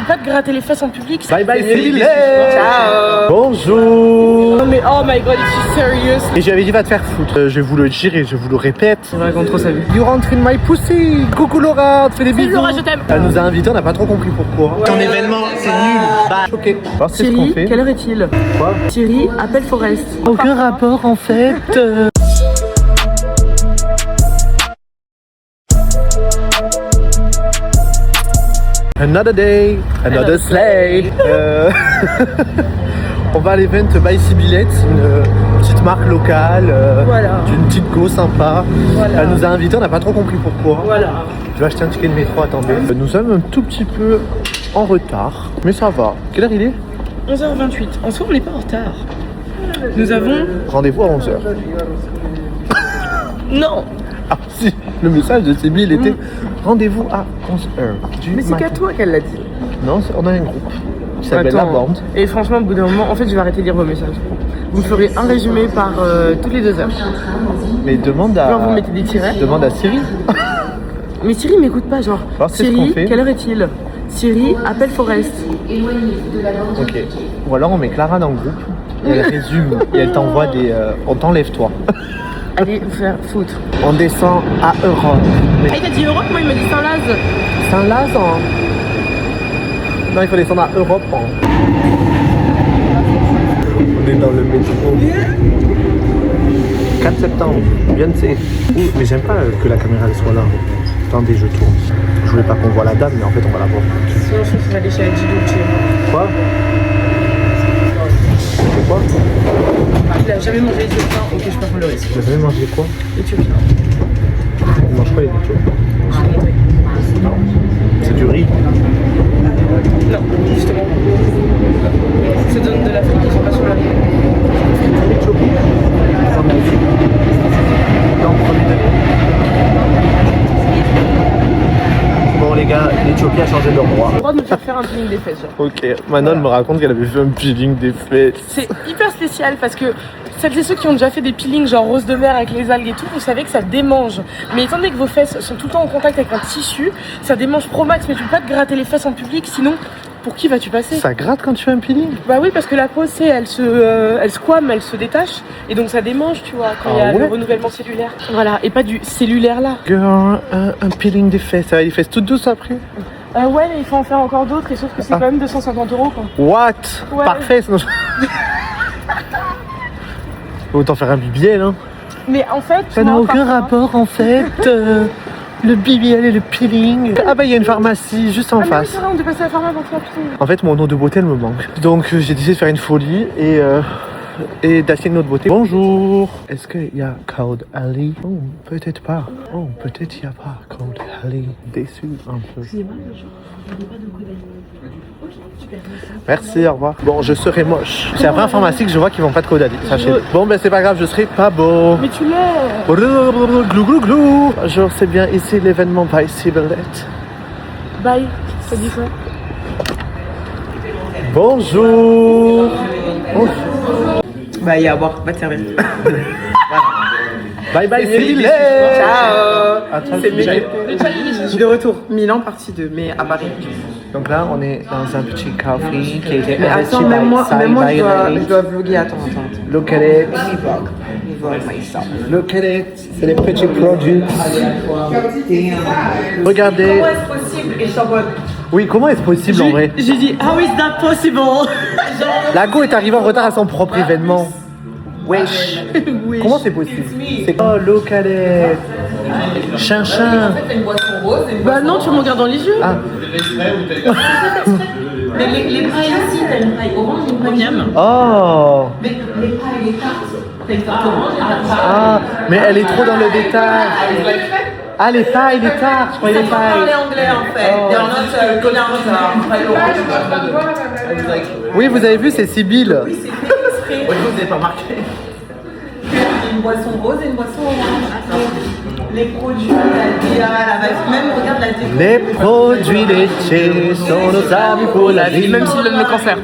pas te gratter les fesses en public. Bye bye Sybille. Ciao. Bonjour. Non mais oh my god, it's serious. Et j'avais dit va te faire foutre. Je vous le dire et je vous le répète. On raconte trop sa vie. You rentre in my pussy. Coucou Laura, te fais des Salut bisous. Laura, je t'aime. Elle nous a invités, on n'a pas trop compris pourquoi. Ton événement, c'est nul. Bah. Ok. Alors c'est ce qu'on Thierry, fait. quelle heure est-il? Quoi? Thierry, appelle Forest. Aucun rapport en fait. Another day, another sleigh. On va à l'event By Sybillette, une petite marque locale, Voilà. d'une petite go sympa. Voilà. Elle nous a invités, on n'a pas trop compris pourquoi. Voilà. Je vais acheter un ticket de métro, attendez. Nous sommes un tout petit peu en retard, mais ça va. Quelle heure il est? 11h28. En soi, on n'est pas en retard. Nous avons... Rendez-vous à 11h. Non. Ah si, le message de Sybille était rendez-vous à 11h du Mais c'est matin. qu'à toi qu'elle l'a dit. Non, on a un groupe qui s'appelle La Bande. Et franchement, au bout d'un moment, en fait, je vais arrêter de lire vos messages. Vous me ferez un résumé par toutes les 2 heures. Mais demande à... Genre, vous mettez des tirets. Demande à Siri. Mais Thierry m'écoute pas, genre. Alors, c'est ce qu'on Thierry, fait. quelle heure est-il? Thierry, appelle Forest. Ok. Ou alors on met Clara dans le groupe, et elle résume, et elle t'envoie des... on t'enlève toi. Allez vous faire foutre. On descend à Europe. Ah, il t'a dit Europe, moi il m'a dit Saint-Laz. Saint-Lazare. Non, il faut descendre à Europe. On est dans le métro. 4 septembre, Beyoncé. Mais j'aime pas que la caméra elle soit là. Attendez, je tourne. Je voulais pas qu'on voit la dame, mais en fait on va la voir. Sinon, je pense qu'on va aller chez Edgy Dolce. Quoi? C'est quoi? Il a jamais mangé les pain, ok, je peux prendre le risque. Vous avez mangé quoi? Éthiopien. On mange pas les études. Je vais montrer. C'est du riz. Non, justement. C'est de l'Afrique, ils sont pas sur la riz. Bon les gars, l'Éthiopie a changé de roi. J'ai le droit de me faire un peeling des fesses. Genre. Ok, Manon me raconte qu'elle avait fait un peeling des fesses. C'est hyper spécial parce que celles et ceux qui ont déjà fait des peelings genre rose de mer avec les algues et tout, vous savez que ça démange. Mais étant donné que vos fesses sont tout le temps en contact avec un tissu, ça démange pro max, mais tu peux pas te gratter les fesses en public, sinon pour qui vas-tu passer? Ça gratte quand tu fais un peeling? Bah oui, parce que la peau, c'est, elle squame, elle se détache, et donc ça démange, tu vois, quand il y a le renouvellement cellulaire. Voilà, et pas du cellulaire là. Girl, un peeling des fesses, ça va les fesses toutes douces après? Ouais, mais il faut en faire encore d'autres, et sauf que c'est quand même 250 € quoi. What? Ouais. Parfait, sinon... Autant faire un BBL, hein. Mais en fait... Ça n'a aucun rapport en fait. Le BBL et le peeling. Ah bah il y a une pharmacie juste en Ah mais oui, face. c'est vrai, on devait passer à la pharmacie pour faire putain. En fait mon eau de beauté elle me manque. Donc j'ai décidé de faire une folie et d'acheter une autre beauté. Bonjour. Est-ce qu'il y a Code Ali? Oh peut-être pas. Oh peut-être il n'y a pas Code Ali. Déçu un peu. Merci, au revoir. Bon, je serai moche. C'est la première pharmacie que je vois qu'ils vont pas de Code Ali, sachez. Bon, ben c'est pas grave, je serai pas beau. Mais tu l'es. Glou glou glou. Bonjour, c'est bien ici l'événement By Sybillette. Bye. Ça dit quoi? Bonjour. Bah, il y a à boire, va te servir. Bye bye Sybillette. Ciao. C'est Milan. De retour. Milan, partie 2, mais à Paris. Donc là, on est dans un petit café qui a été Mais investi attends, by même moi je Sybillette. dois vlogger. Attends. Look at it. Look at it. C'est les petits produits. Regardez. Comment est-ce possible? Et je suis en mode... Oui, comment est-ce possible en vrai? J'ai dit, how is that possible? La go est arrivée en retard à son propre événement. Wesh. Oui. Comment c'est possible? C'est oh look at it. Chinchin. Bah non, tu me regardes dans les yeux. Ah. Mais les pailles aussi, t'as une paille orange et une paille Miam. Oh. Mais les pailles et les tartes, t'as une tarte orange et une tarte tarte. Ah. Mais elle est trop dans le détail. Ah les pailles, les tartes. Je croyais les pailles. Parler anglais en fait. They're not good enough. Paille orange. Oui, vous avez vu, c'est Sybille. Oui, c'est fait exprès. Vous n'avez pas remarqué. Une boisson rose et une boisson orange. Attends. Les produits, la DA, la base, même regarde la déco. Les produits laitiers sont nos amis pour la vie. Même s'il donne le cancer.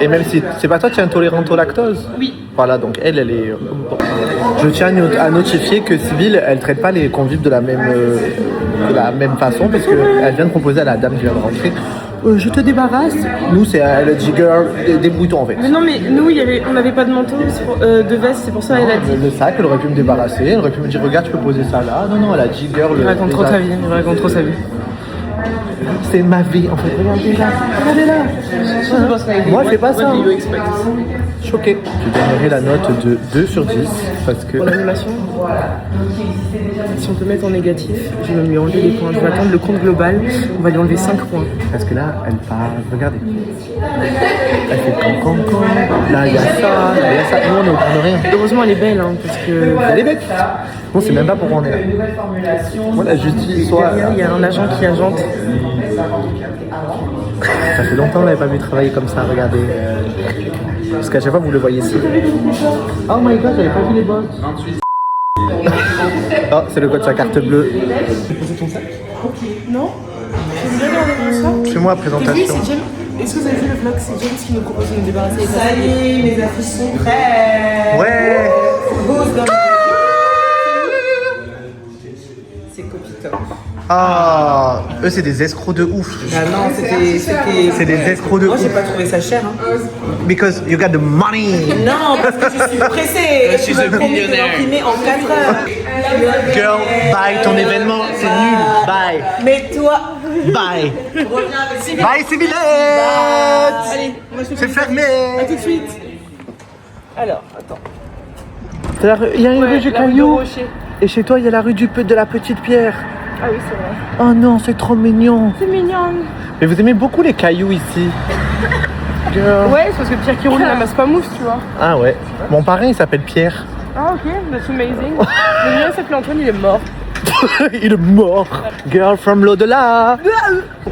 Et même si c'est pas toi qui es intolérante au lactose. Oui. Voilà, donc elle est. Je tiens à notifier que Sybille, elle traite pas les convives de la même façon parce qu'elle vient de proposer à la dame qui vient de rentrer je te débarrasse. Nous, c'est le jigger des boutons en fait. Mais non, mais nous, on n'avait pas de manteau, de veste, c'est pour ça elle a dit. Le sac, elle aurait pu me débarrasser, elle aurait pu me dire regarde, tu peux poser ça là. Non, non, elle a jigger le. Il raconte trop sa vie, il raconte trop sa vie. C'est ma vie en fait. Regardez là, regardez là. Moi, je fais pas ça. Choqué. Je donnerai la note de 2 sur 10 parce que. Pour l'animation, si on peut mettre en négatif, je vais lui enlever les points. Je vais attendre le compte global, on va lui enlever 5 points. Parce que là, elle parle. Regardez. Elle fait con. Là, il y a ça. Là, il y a ça. Nous, on ne comprend rien. Heureusement, elle est belle, hein, parce que. Elle est bête. Non, c'est même pas pour on est là. Moi, la justice, soit. Il y a un agent qui agente. Ça fait longtemps qu'on n'avait pas vu travailler comme ça, regardez. Parce qu'à chaque fois, vous le voyez ici. Oh my god, j'avais pas vu les bottes. Oh, c'est le code de sa carte bleue. Non? J'aime bien regarder ça. Fais-moi la Et oui, présentation. c'est James. Est-ce que vous avez vu le vlog? C'est James qui nous propose de nous débarrasser des Ça y est, mes affiches sont prêtes. Ouais. Rose dans le... C'est Copitop. Ah, eux, c'est des escrocs de ouf. Ah non, C'est des escrocs de Moi, j'ai ouf. pas trouvé ça cher. Hein. Because you got the money. Non, parce que je suis pressée. Je suis imprimé en 4 heures. Girl, bye ton événement, c'est nul. Bye. Mais toi, Bye. reviens avec Sylvie. Bye, Sybillette. Allez, moi je C'est fermé. A tout de suite. Alors, attends. Il y a une rue du la rue de Caillou. Rocher. Et chez toi, il y a la rue de la Petite Pierre. Ah oui, c'est vrai. Oh non, c'est trop mignon. C'est mignon. Mais vous aimez beaucoup les cailloux ici. Girl. Ouais, c'est parce que Pierre qui roule n'amasse pas mousse, tu vois. Ah ouais. Mon parrain, il s'appelle Pierre. Ah ok, that's amazing. Le mien s'appelait Antoine, il est mort. Il est mort. Girl from l'au-delà.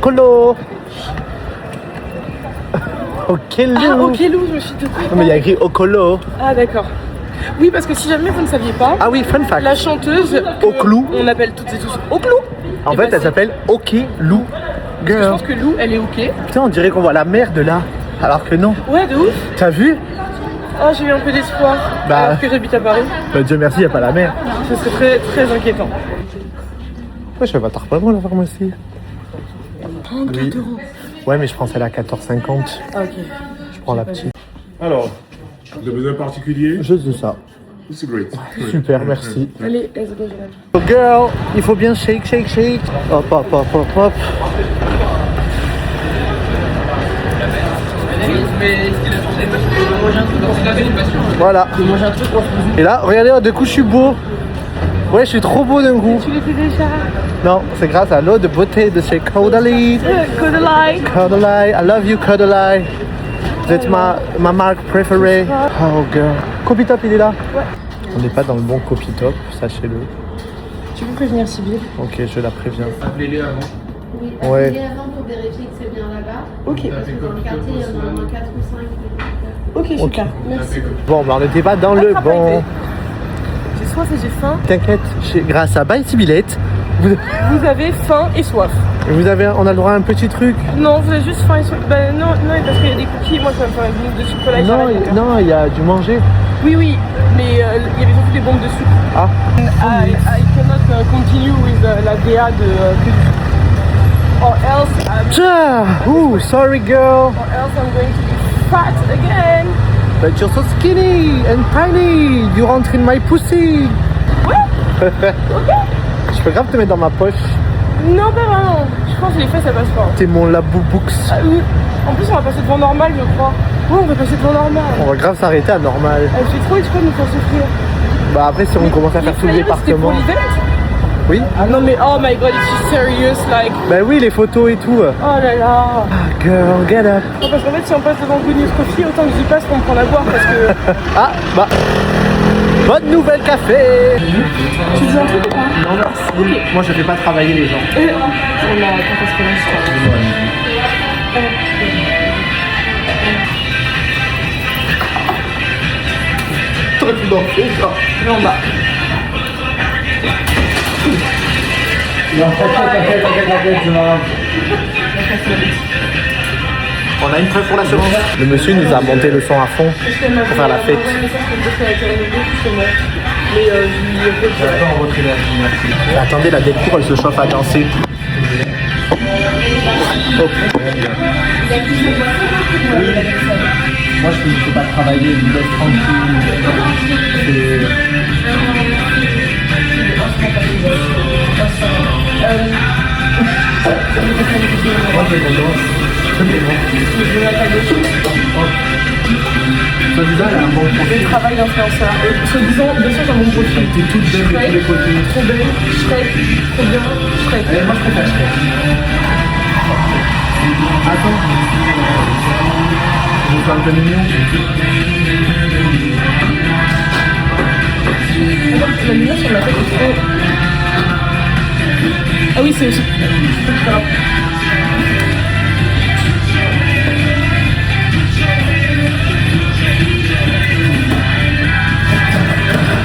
Colo. Ok, Lou. Ah ok Lou, je me suis dit. Non, mais il y a écrit Ocolo. Ah d'accord. Oui, parce que si jamais vous ne saviez pas, Ah oui, fun fact. la chanteuse Oclou. on appelle toutes et tous Oclou. En Et fait, bah, elle s'appelle Ok Lou. je Girl. pense que Lou, elle est ok. Putain, on dirait qu'on voit la mer de là. Alors que non. Ouais, de ouf. T'as vu? Oh, j'ai eu un peu d'espoir. Bah. Alors que j'habite à Paris. Bah, Dieu merci, il n'y a pas la mer. Ce serait très très inquiétant. Ouais, je fais pas tard pas loin la pharmacie. 34 Oui. euros. Ouais, mais je prends celle à 14,50. Ah ok. Je prends la petite. Alors, de besoin particulier? Juste de ça. C'est great. Super, merci. Allez, let's go, Jonathan. Oh, girl, il faut bien shake, shake, shake. Hop, hop, hop, hop, hop. Voilà. Et là, regardez, de coup, je suis beau. Ouais, je suis trop beau d'un coup. Tu l'étais déjà. Non, c'est grâce à l'eau de beauté de chez Caudalie. Caudalie. Caudalie, I love you, Caudalie. Vous êtes ma marque préférée. Oh, girl. Copitop, il est là? Ouais. On n'est pas dans le bon Copitop, sachez-le. Tu peux prévenir Sybille? Ok, je la préviens. Appelez-les avant. Oui, Ouais. appelez avant pour vérifier que c'est bien là-bas. Ok. Parce que dans le quartier, il y en a au moins 4 ou 5. Ok, super. Merci. Bon, bah, on n'était pas dans le bon. J'ai soif et j'ai faim. T'inquiète, grâce à Bye Sybillette, Vous avez faim et soif. on a le droit à un petit truc. Non, vous avez juste faim et soif. Ben non, parce qu'il y a des cookies. Moi, ça va me faire une boule de chocolat. Non, il y a du manger. Oui, mais il y avait surtout des bombes de sucre. Ah, I cannot continue with la DA de or else sorry girl, I'm going to be fat again. but you're so skinny and tiny. You rentre in my pussy. Ouais. Je peux grave te mettre dans ma poche. Non, pas vraiment. Je pense que les fesses, ça passe pas. T'es mon laboubooks. Ah, oui. En plus, on va passer devant normal, je crois. Ouais, on va passer devant normal. On va grave s'arrêter à normal. Elle fait trop exprès de nous faire souffrir. Bah après si on commence à faire tout le flyers, c'était pour département. l'event. Oui. Ah non mais oh my god, it's serious like. Bah oui, les photos et tout. Oh là là. Ah girl, get up. Non, parce qu'en fait si on passe devant Good News Coffee, autant que j'y passe pour me prendre à boire parce que. Ah bah. Bonne nouvelle café. Tu dis un truc ou pas? Non merci. Moi je fais pas travailler les gens. On a quand est-ce que là je crois. T'aurais pu danser ça. Là en bas. Non, t'inquiète, on a une preuve pour la semence. Le monsieur nous a monté le son à fond pour faire la fête. Attendez, la décour elle se chauffe à danser. Moi, je ne peux pas travailler, je me laisse tranquille. Soi-disant, elle a un bon profil. Je travaille d'influenceur. Soi-disant, bien sûr, j'ai un bon profil. T'es toute belle de tous les côtés. Trop belle, Shrek, trop bien, Shrek. Allez, moi, je préfère Shrek. Attends. Je vais faire un peu mignon. La lumière sur ma tête est trop... Ah oui, c'est aussi...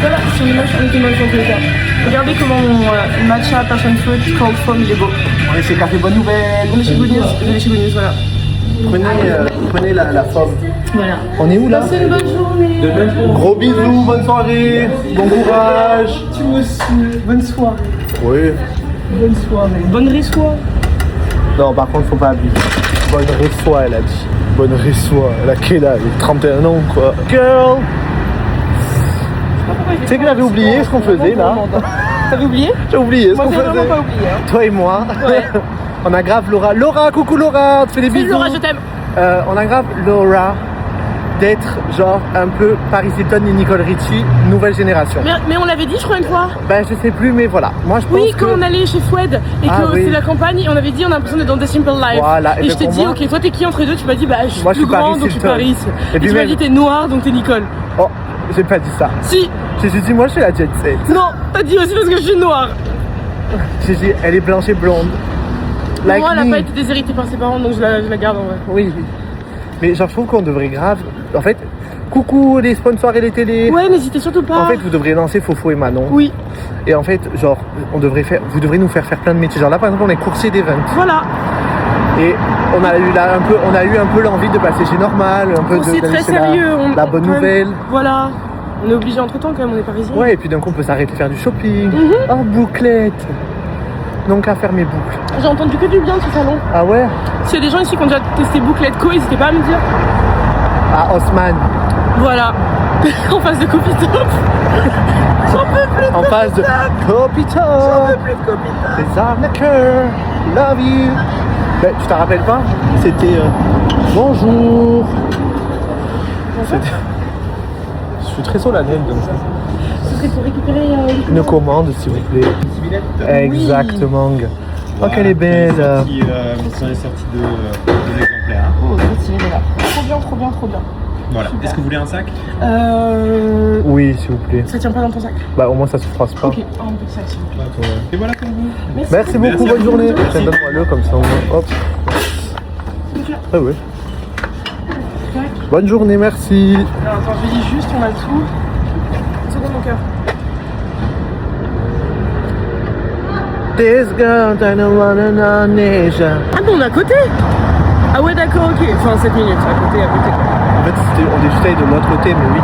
Voilà, c'est une image en tous les cas. Regardez comment mon matcha passion fruit cold foam il est beau. On est chez Café Bonne Nouvelle. On est chez Goodnews, voilà. Prenez la forme. Voilà. On est où là? C'est une bonne journée. Gros bisous, bonne soirée, bon courage. Tu me saoules. Bonne soirée. Oui. Bonne soirée. Bonne résoie. Non, par contre, faut pas abuser. Bonne résoie, elle a dit. Bonne résoie. Elle a quel âge? 31 ans, quoi. Girl. Tu sais que j'avais oublié ce qu'on faisait là. T'avais oublié? J'ai oublié ce Moi qu'on j'ai faisait. vraiment pas oublié. Hein. Toi et moi. Ouais. On a grave Laura. Laura, coucou Laura, on te fait des Salut bisous. Laura, je t'aime. On a grave Laura d'être genre un peu Paris Hilton et Nicole Richie, nouvelle génération. Mais on l'avait dit, je crois, une fois. Ben je sais plus, mais voilà. Moi je pense Oui, quand que... on allait chez Foued et Ah, que oui. c'est la campagne, et on avait dit on a l'impression d'être dans The Simple Life. Voilà, et et ben je t'ai pour dit, moi- ok, toi t'es qui entre les deux? Tu m'as dit, bah je suis Moi, je plus suis grande Paris donc je suis Hilton. Paris. Et Et puis tu m'as même- dit, t'es noire donc t'es Nicole. Oh, j'ai pas dit ça. Si, J'ai dit moi je suis la jet set. non, t'as dit aussi parce que je suis noire. J'ai dit elle est blanche et blonde. Like Moi, elle a me. pas été déshéritée par ses parents donc je la garde en vrai. Oui. Mais genre je trouve qu'on devrait grave... En fait, coucou les sponsors et les télés. Ouais, n'hésitez surtout pas. En fait, vous devriez lancer Fofo et Manon. Oui, Et en fait, genre, vous devrez nous faire plein de métiers. Genre là, par exemple, on est coursier d'event. voilà. Et on a eu là on a eu un peu l'envie de passer chez Normal, un peu C'est d'aller très chez sérieux. la bonne quand même, nouvelle. Voilà. On est obligé entre temps quand même, on est parisiens. Ouais, et puis d'un coup, on peut s'arrêter de faire du shopping. Mhm. Oh, bouclette. Donc à faire mes boucles. J'ai entendu que du bien de ce salon. Ah ouais? S'il y a des gens ici qui ont déjà testé Bouclette Co, n'hésitez pas à me dire. À Haussmann. Voilà. En face de Copitop. J'en peux plus. En face de Copitop. Les arnaqueurs. Love you. Ben, tu t'en rappelles pas? C'était bonjour. C'était- Je suis très solennel donc ça. Ce serait pour récupérer Une commande s'il vous plaît. Exactement. Oh qu'elle est belle. Sur les sorties de l'exemplaire. Oh, c'est stylé, là. Trop bien, trop bien, trop bien. Voilà. Est-ce que vous voulez un sac? Oui s'il vous plaît. Ça tient pas dans ton sac. Bah au moins ça se froisse pas. Ok, un petit sac s'il vous plaît. Et voilà pour vous. Merci beaucoup, bonne journée. Tiens, donne-moi-le comme ça on voit. Hop. Ah ouais. Bonne journée, merci. Alors, attends, je dis juste, on a tout. Une seconde, mon cœur. This girl don't wanna neige. Ah, mais on est à côté. Ah ouais, d'accord, ok. Enfin, 7 minutes, à côté, à côté. En fait, on est juste allé de l'autre côté, mais oui.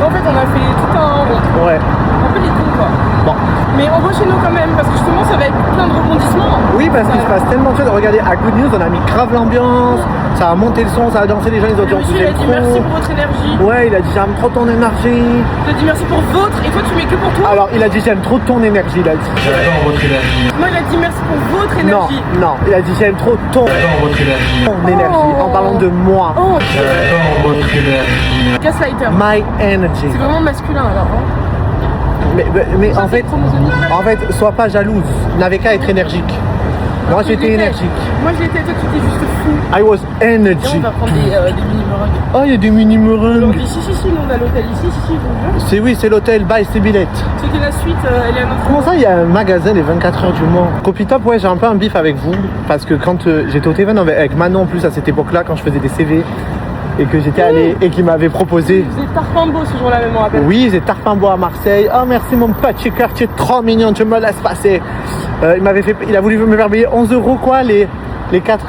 En fait, on a fait tout un... Ouais. Un peu les cons, quoi. Bon. Mais on va chez nous quand même, parce que justement, ça va être plein de rebondissements. Oui, parce qu'il se passe tellement de choses. Regardez, à Good News, on a mis grave l'ambiance. Ça a monté le son, ça a dansé, les gens, ils ont dit Le on vous monsieur, il a aime dit trop. merci pour votre énergie. Ouais, il a dit j'aime trop ton énergie. Il a dit merci pour votre. Et toi, tu mets que pour toi. Alors, il a dit j'aime trop ton énergie, il a dit. J'adore votre énergie. Moi, il a dit merci pour votre Non, énergie. non, il a dit j'aime trop ton J'adore votre énergie. énergie, en parlant de moi. Oh, J'adore votre énergie. gaslighter. My energy. C'est vraiment masculin alors. Hein. Mais en fait, sois pas jalouse. N'avais qu'à être énergique. Moi, Je j'étais l'étais. énergique. Moi, je l'étais, toi, tu étais juste fou. I was Viens, energy. on va prendre des mini-meringues. Oh, il y a des mini Alors, meringues. si, nous, on a l'hôtel ici, si, vous voulez. C'est oui, c'est l'hôtel Bye Sébillette. C'était la suite, elle est à notre... Comment ça, il y a un magasin les 24 heures du Mans? Copitop, ouais, j'ai un peu un bif avec vous. Parce que quand j'étais au téléphone avec Manon en plus à cette époque-là, quand je faisais des CV, et que j'étais allé et qu'il m'avait proposé. Vous êtes Tarpambo ce jour-là, même, on rappelle. Oui, c'est Tarpambois à Marseille. Oh merci mon petit cœur, tu es trop mignon, tu me laisses passer. Il a voulu me faire payer 11 € quoi, les 4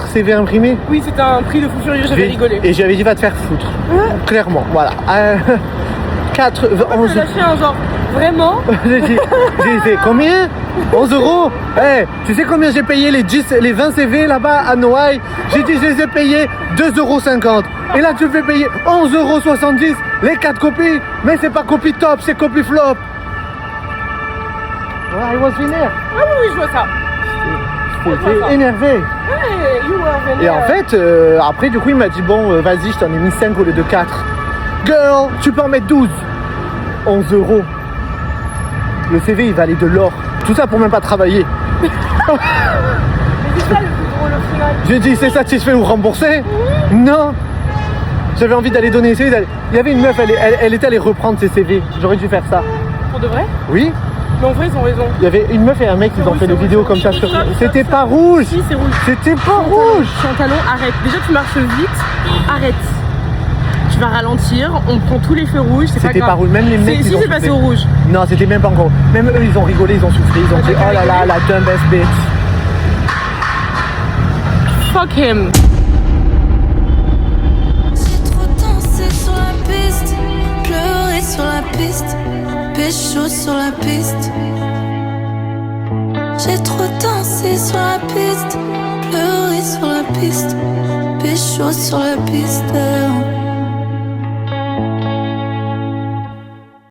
CV imprimés. Oui, c'était un prix de fou furieux, j'avais rigolé. Et j'avais dit va te faire foutre. Clairement, voilà. 4, Pourquoi 11. t'as lâché un genre Vraiment? J'ai dit, combien? 11 euros? Eh, tu sais combien j'ai payé les 20 CV là-bas à Noailles? J'ai dit, je les ai payés 2,50 €. Et là, tu me fais payer 11,70 € les 4 copies. Mais c'est pas copie top, c'est copie flop. I was vénère. Ah oui, je vois ça. J'étais énervé. Hey, you were vénère. Et en fait, après, du coup, il m'a dit, bon, vas-y, je t'en ai mis 5 au lieu de 4. Girl, tu peux en mettre 12. 11 €. Le CV, il valait de l'or. Tout ça pour même pas travailler. Mais c'est ça le plus drôle au final. J'ai dit, c'est satisfait ou remboursé? Non. J'avais envie d'aller donner les CV. Il y avait une meuf, elle était allée reprendre ses CV. J'aurais dû faire ça. Pour de vrai? Oui. Mais en vrai, ils ont raison. Il y avait une meuf et un mec, ils ont fait des vidéos comme ça. C'était pas rouge. Si, c'est rouge. C'était pas rouge. Chantalon, arrête. Déjà, tu marches vite. Arrête. Tu vas ralentir. On prend tous les feux rouges. C'est pas C'était grave. pas rouge. Même les mecs, Si, ils ont c'est passé soufflé. au rouge. Non, c'était même pas encore. Même eux, ils ont rigolé, ils ont soufflé. Ils ont dit, oh là là, la dumb ass bitch. Fuck him. J'ai trop dansé sur la piste, pleuré sur la piste, pécho sur la piste. J'ai trop dansé sur la piste, pleuré sur la piste, pécho sur la piste.